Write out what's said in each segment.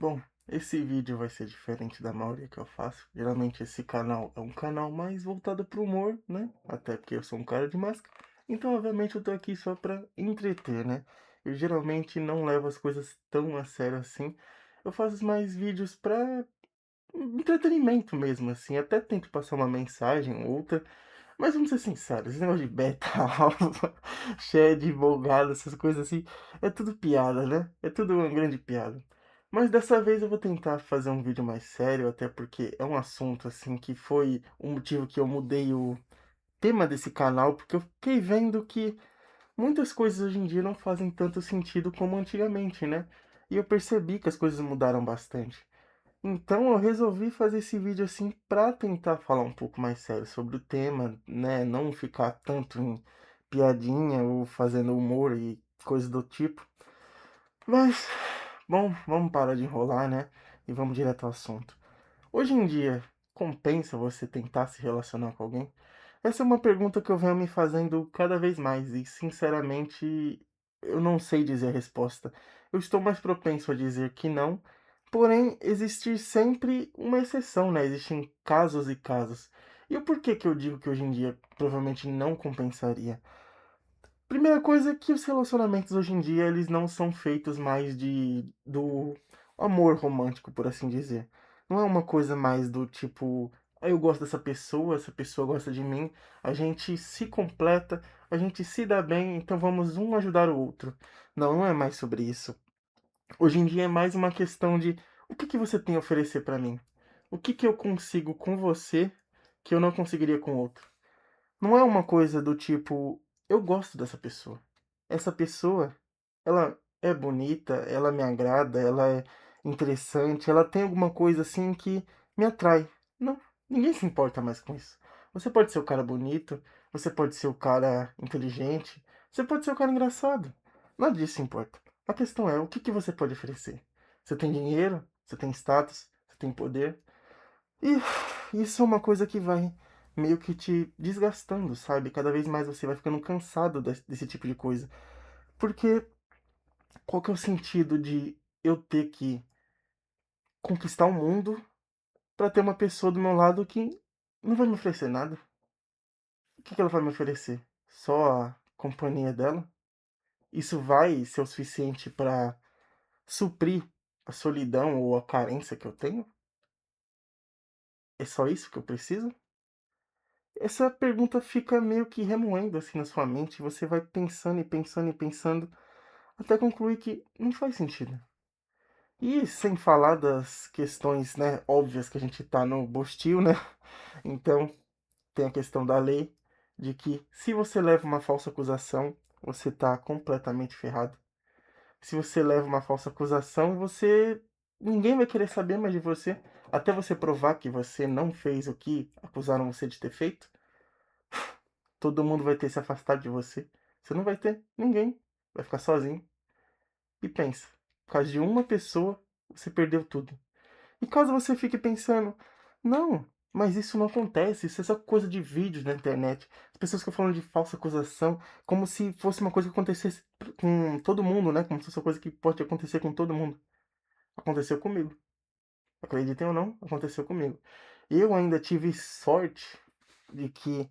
Bom, esse vídeo vai ser diferente da maioria que eu faço. Geralmente esse canal é um canal mais voltado para o humor, né? Até porque eu sou um cara de máscara. Então, obviamente, eu tô aqui só pra entreter, né? Eu geralmente não levo as coisas tão a sério assim. Eu faço mais vídeos pra entretenimento mesmo, assim. Até tento passar uma mensagem ou outra. Mas vamos ser sinceros, esse negócio de beta, alfa, cheio de bugada, essas coisas assim, é tudo piada, né? É tudo uma grande piada. Mas dessa vez eu vou tentar fazer um vídeo mais sério, até porque é um assunto assim que foi o motivo que eu mudei o tema desse canal, porque eu fiquei vendo que muitas coisas hoje em dia não fazem tanto sentido como antigamente, né? E eu percebi que as coisas mudaram bastante. Então eu resolvi fazer esse vídeo assim pra tentar falar um pouco mais sério sobre o tema, né? Não ficar tanto em piadinha ou fazendo humor e coisas do tipo. Mas, bom, vamos parar de enrolar, né? E vamos direto ao assunto. Hoje em dia, compensa você tentar se relacionar com alguém? Essa é uma pergunta que eu venho me fazendo cada vez mais e, sinceramente, eu não sei dizer a resposta. Eu estou mais propenso a dizer que não, porém, existe sempre uma exceção, né? Existem casos e casos. E o porquê que eu digo que hoje em dia provavelmente não compensaria? Primeira coisa é que os relacionamentos hoje em dia, eles não são feitos mais do amor romântico, por assim dizer. Não é uma coisa mais do tipo, ah, eu gosto dessa pessoa, essa pessoa gosta de mim, a gente se completa, a gente se dá bem, então vamos um ajudar o outro. Não, não é mais sobre isso. Hoje em dia é mais uma questão de o que que você tem a oferecer pra mim? O que que eu consigo com você que eu não conseguiria com outro? Não é uma coisa do tipo, eu gosto dessa pessoa. Essa pessoa, ela é bonita, ela me agrada, ela é interessante, ela tem alguma coisa assim que me atrai. Não, ninguém se importa mais com isso. Você pode ser o cara bonito, você pode ser o cara inteligente, você pode ser o cara engraçado. Nada disso importa. A questão é, o que que você pode oferecer? Você tem dinheiro? Você tem status? Você tem poder? E isso é uma coisa que vai meio que te desgastando, sabe? Cada vez mais você vai ficando cansado desse tipo de coisa. Porque qual que é o sentido de eu ter que conquistar o mundo pra ter uma pessoa do meu lado que não vai me oferecer nada? O que que ela vai me oferecer? Só a companhia dela? Isso vai ser o suficiente pra suprir a solidão ou a carência que eu tenho? É só isso que eu preciso? Essa pergunta fica meio que remoendo assim na sua mente, e você vai pensando e pensando e pensando, até concluir que não faz sentido. E sem falar das questões, né, óbvias que a gente tá no Bostil, né? Então, tem a questão da lei, de que se você leva uma falsa acusação, você tá completamente ferrado. Se você leva uma falsa acusação, você ninguém vai querer saber mais de você, até você provar que você não fez o que acusaram você de ter feito. Todo mundo vai ter se afastado de você. Você não vai ter ninguém. Vai ficar sozinho. E pensa, por causa de uma pessoa, você perdeu tudo. E caso você fique pensando, não, mas isso não acontece, isso é só coisa de vídeos na internet. As pessoas ficam falando de falsa acusação, como se fosse uma coisa que acontecesse com todo mundo, né? Como se fosse uma coisa que pode acontecer com todo mundo. Aconteceu comigo. Acreditem ou não, aconteceu comigo. Eu ainda tive sorte de que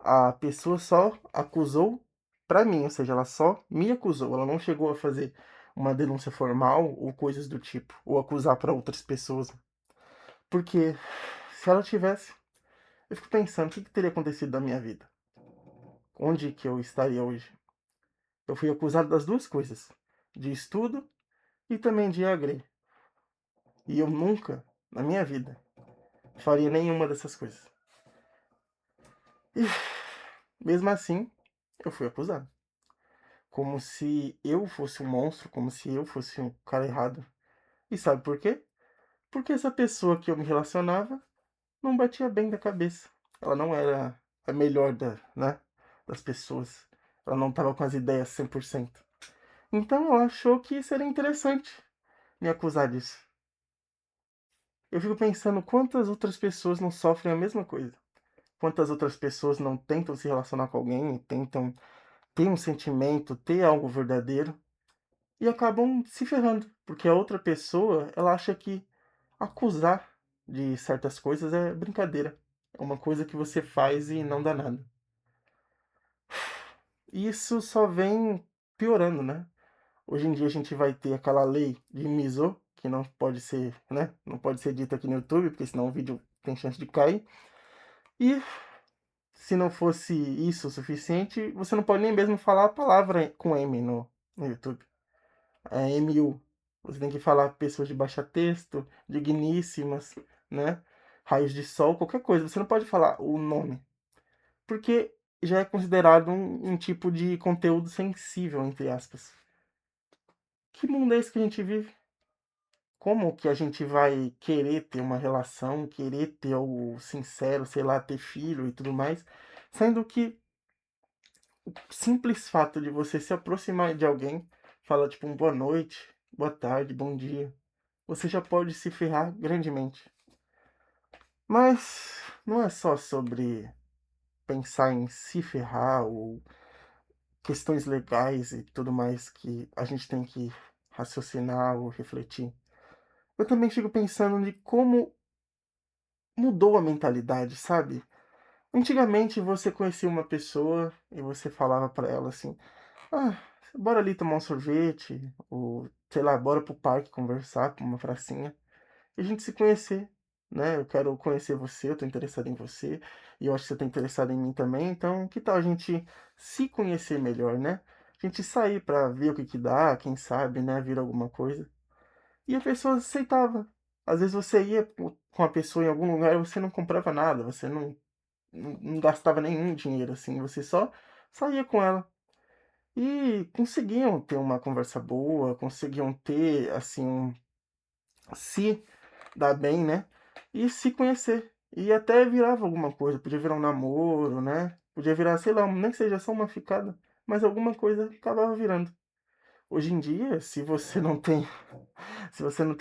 a pessoa só acusou pra mim, ou seja, ela só me acusou, ela não chegou a fazer uma denúncia formal ou coisas do tipo, ou acusar pra outras pessoas. Porque se ela tivesse, eu fico pensando, o que que teria acontecido da minha vida? Onde que eu estaria hoje? Eu fui acusado das duas coisas, de estudo e também de agrê. E eu nunca, na minha vida, faria nenhuma dessas coisas. E mesmo assim, eu fui acusado. Como se eu fosse um monstro, como se eu fosse um cara errado. E sabe por quê? Porque essa pessoa que eu me relacionava não batia bem da cabeça. Ela não era a melhor né, das pessoas. Ela não estava com as ideias 100%. Então ela achou que seria interessante me acusar disso. Eu fico pensando quantas outras pessoas não sofrem a mesma coisa. Quantas outras pessoas não tentam se relacionar com alguém e tentam ter um sentimento, ter algo verdadeiro e acabam se ferrando, porque a outra pessoa, ela acha que acusar de certas coisas é brincadeira, é uma coisa que você faz e não dá nada. Isso só vem piorando, né. Hoje em dia a gente vai ter aquela lei de Miso, que não pode ser, né, não pode ser dita aqui no YouTube, porque senão o vídeo tem chance de cair. E se não fosse isso o suficiente, você não pode nem mesmo falar a palavra com M no YouTube. É MU. Você tem que falar pessoas de baixa texto, digníssimas, né? Raios de sol, qualquer coisa. Você não pode falar o nome, porque já é considerado um tipo de conteúdo sensível, entre aspas. Que mundo é esse que a gente vive? Como que a gente vai querer ter uma relação, querer ter algo sincero, sei lá, ter filho e tudo mais, sendo que o simples fato de você se aproximar de alguém, falar tipo um boa noite, boa tarde, bom dia, você já pode se ferrar grandemente. Mas não é só sobre pensar em se ferrar ou questões legais e tudo mais que a gente tem que raciocinar ou refletir. Eu também fico pensando de como mudou a mentalidade, sabe? Antigamente você conhecia uma pessoa e você falava pra ela assim: "Ah, bora ali tomar um sorvete", ou sei lá, "Bora pro parque conversar, pra uma pracinha, e a gente se conhecer, né, eu quero conhecer você, eu tô interessado em você, e eu acho que você tá interessado em mim também, então que tal a gente se conhecer melhor, né? A gente sair pra ver o que que dá, quem sabe, né, vira alguma coisa". E a pessoa aceitava. Às vezes você ia com a pessoa em algum lugar e você não comprava nada, você não gastava nenhum dinheiro, assim, você só saía com ela. E conseguiam ter uma conversa boa, conseguiam ter, assim, se dar bem, né, e se conhecer. E até virava alguma coisa, podia virar um namoro, né, podia virar, sei lá, nem que seja só uma ficada, mas alguma coisa acabava virando. Hoje em dia, se você não tem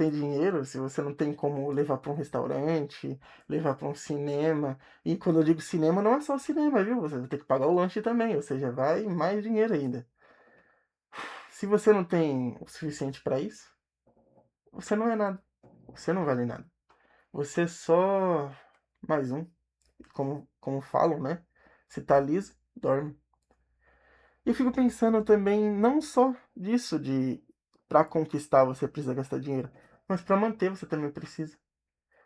dinheiro, se você não tem como levar para um restaurante, levar para um cinema, e quando eu digo cinema, não é só o cinema, viu, você vai ter que pagar o lanche também, ou seja, vai mais dinheiro ainda. Se você não tem o suficiente para isso, você não é nada, você não vale nada. Você é só mais um, como falam, né, se tá liso, dorme. E eu fico pensando também não só disso, de para conquistar você precisa gastar dinheiro, mas para manter você também precisa.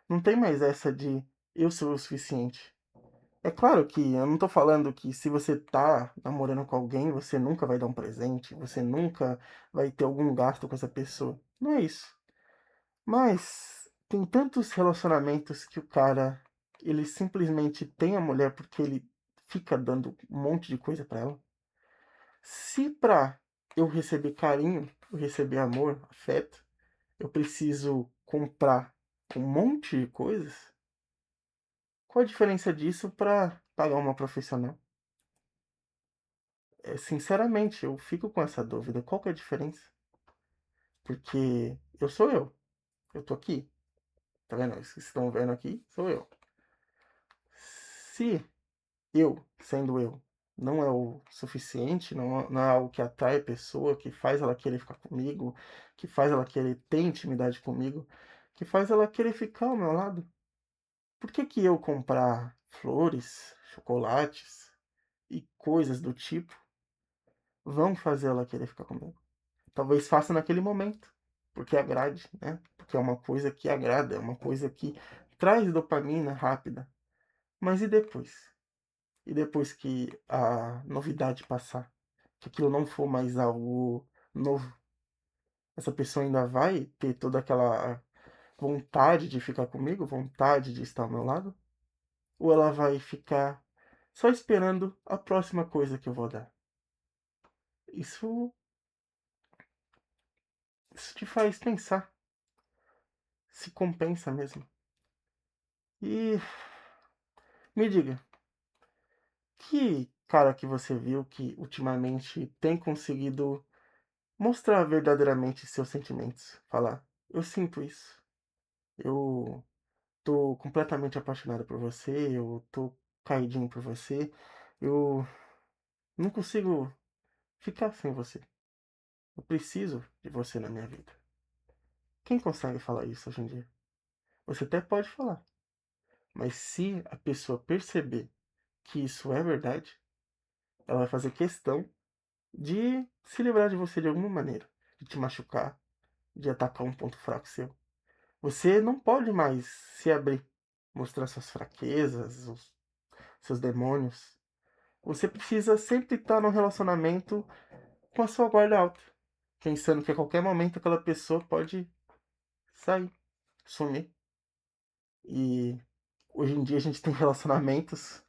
Não tem mais essa de eu sou o suficiente. É claro que eu não tô falando que se você tá namorando com alguém, você nunca vai dar um presente, você nunca vai ter algum gasto com essa pessoa. Não é isso. Mas tem tantos relacionamentos que o cara, ele simplesmente tem a mulher porque ele fica dando um monte de coisa pra ela. Se pra eu receber carinho, eu receber amor, afeto, eu preciso comprar um monte de coisas, qual a diferença disso pra pagar uma profissional? Sinceramente, eu fico com essa dúvida, qual que é a diferença? Porque eu tô aqui, tá vendo? Isso que vocês estão vendo aqui sou eu. Se eu, sendo eu, não é o suficiente, não é algo que atrai a pessoa, que faz ela querer ficar comigo, que faz ela querer ter intimidade comigo, que faz ela querer ficar ao meu lado, por que que eu comprar flores, chocolates e coisas do tipo vão fazer ela querer ficar comigo? Talvez faça naquele momento, porque agrade, né? Porque é uma coisa que agrada, é uma coisa que traz dopamina rápida. Mas e depois? E depois que a novidade passar? Que aquilo não for mais algo novo? Essa pessoa ainda vai ter toda aquela vontade de ficar comigo, vontade de estar ao meu lado? Ou ela vai ficar só esperando a próxima coisa que eu vou dar? Isso, isso te faz pensar se compensa mesmo. E me diga, que cara que você viu que ultimamente tem conseguido mostrar verdadeiramente seus sentimentos? Falar: "Eu sinto isso. Eu tô completamente apaixonado por você, eu tô caidinho por você, eu não consigo ficar sem você". Eu preciso de você na minha vida. Quem consegue falar isso hoje em dia? Você até pode falar, mas se a pessoa perceber que isso é verdade, ela vai fazer questão de se livrar de você de alguma maneira, de te machucar, de atacar um ponto fraco seu. Você não pode mais se abrir, mostrar suas fraquezas, os seus demônios. Você precisa sempre estar num relacionamento com a sua guarda alta, pensando que a qualquer momento aquela pessoa pode sair, sumir. E hoje em dia a gente tem relacionamentos.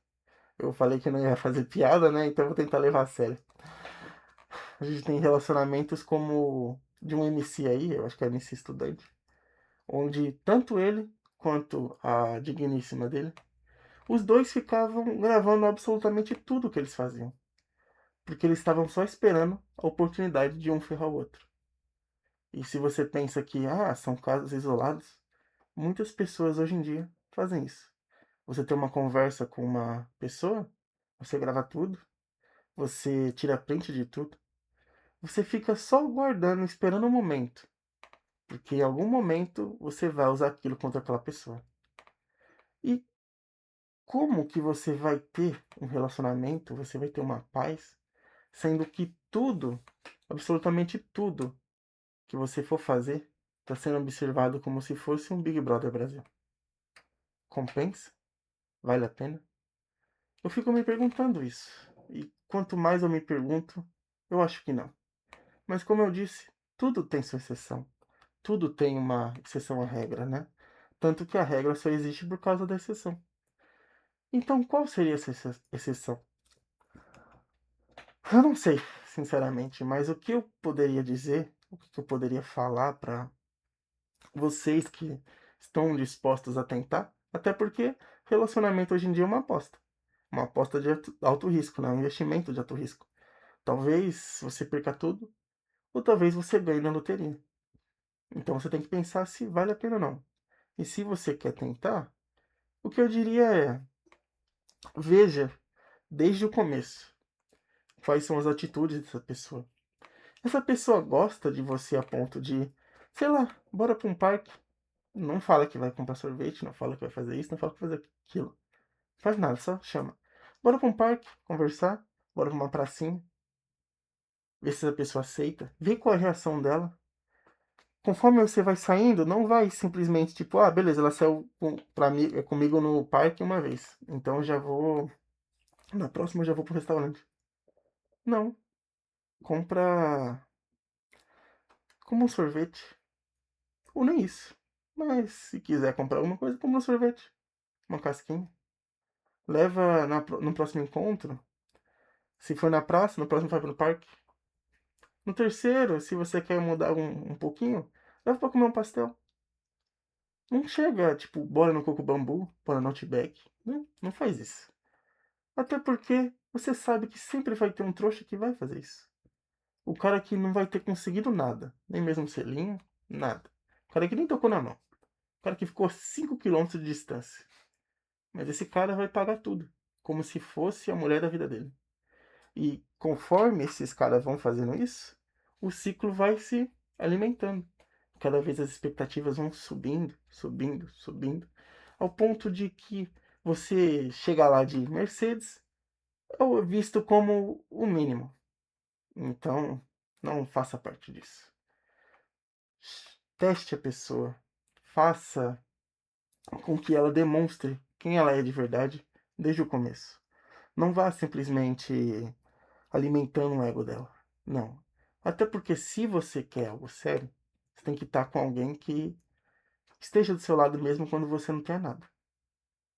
Eu falei que não ia fazer piada, né? Então eu vou tentar levar a sério. A gente tem relacionamentos como de um MC aí, eu acho que é MC Estudante, onde tanto ele quanto a digníssima dele, os dois ficavam gravando absolutamente tudo que eles faziam, porque eles estavam só esperando a oportunidade de um ferrar o outro. E se você pensa que são casos isolados, muitas pessoas hoje em dia fazem isso. Você tem uma conversa com uma pessoa, você grava tudo, você tira print de tudo, você fica só guardando, esperando o momento, porque em algum momento você vai usar aquilo contra aquela pessoa. E como que você vai ter um relacionamento, você vai ter uma paz, sendo que tudo, absolutamente tudo que você for fazer, está sendo observado como se fosse um Big Brother Brasil? Compensa? Vale a pena? Eu fico me perguntando isso. E quanto mais eu me pergunto, eu acho que não. Mas como eu disse, tudo tem sua exceção. Tudo tem uma exceção à regra, né? Tanto que a regra só existe por causa da exceção. Então, qual seria essa exceção? Eu não sei, sinceramente, mas o que eu poderia dizer, o que eu poderia falar para vocês que estão dispostos a tentar, até porque relacionamento hoje em dia é uma aposta de alto risco, né? Um investimento de alto risco. Talvez você perca tudo, ou talvez você ganhe na loteria. Então você tem que pensar se vale a pena ou não. E se você quer tentar, o que eu diria é: veja desde o começo quais são as atitudes dessa pessoa. Essa pessoa gosta de você a ponto de, sei lá, bora para um parque. Não fala que vai comprar sorvete, não fala que vai fazer isso, não fala que vai fazer aquilo. Faz nada, só chama. Bora para um parque, conversar, bora para uma pracinha, ver se a pessoa aceita, ver qual é a reação dela. Conforme você vai saindo, não vai simplesmente tipo, beleza, ela saiu comigo no parque uma vez, então eu já vou, na próxima eu já vou pro restaurante. Não, compra como um sorvete, ou nem isso. Mas se quiser comprar alguma coisa, compra um sorvete, uma casquinha. Leva no próximo encontro. Se for na praça, no próximo vai pro parque. No terceiro, se você quer mudar um pouquinho, leva pra comer um pastel. Não chega, tipo, bora no Coco Bambu, bora no Outback. Não faz isso. Até porque você sabe que sempre vai ter um trouxa que vai fazer isso. O cara que não vai ter conseguido nada, nem mesmo um selinho, nada. O cara que nem tocou na mão. O cara que ficou a 5 quilômetros de distância. Mas esse cara vai pagar tudo, como se fosse a mulher da vida dele. E conforme esses caras vão fazendo isso, o ciclo vai se alimentando. Cada vez as expectativas vão subindo, subindo, subindo, ao ponto de que você chega lá de Mercedes é visto como o mínimo. Então, não faça parte disso. Teste a pessoa. Faça com que ela demonstre quem ela é de verdade desde o começo. Não vá simplesmente alimentando o ego dela. Não. Até porque se você quer algo sério, você tem que estar com alguém que esteja do seu lado mesmo quando você não quer nada.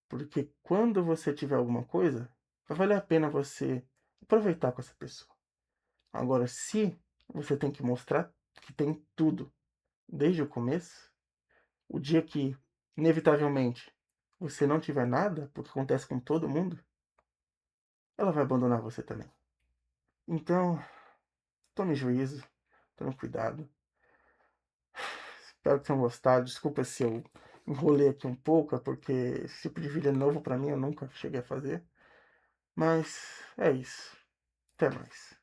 Porque quando você tiver alguma coisa, vai valer a pena você aproveitar com essa pessoa. Agora, se você tem que mostrar que tem tudo desde o começo, o dia que, inevitavelmente, você não tiver nada, porque acontece com todo mundo, ela vai abandonar você também. Então, tome juízo, tome cuidado. Espero que tenham gostado. Desculpa se eu enrolei aqui um pouco, porque esse tipo de vídeo é novo pra mim, eu nunca cheguei a fazer. Mas é isso. Até mais.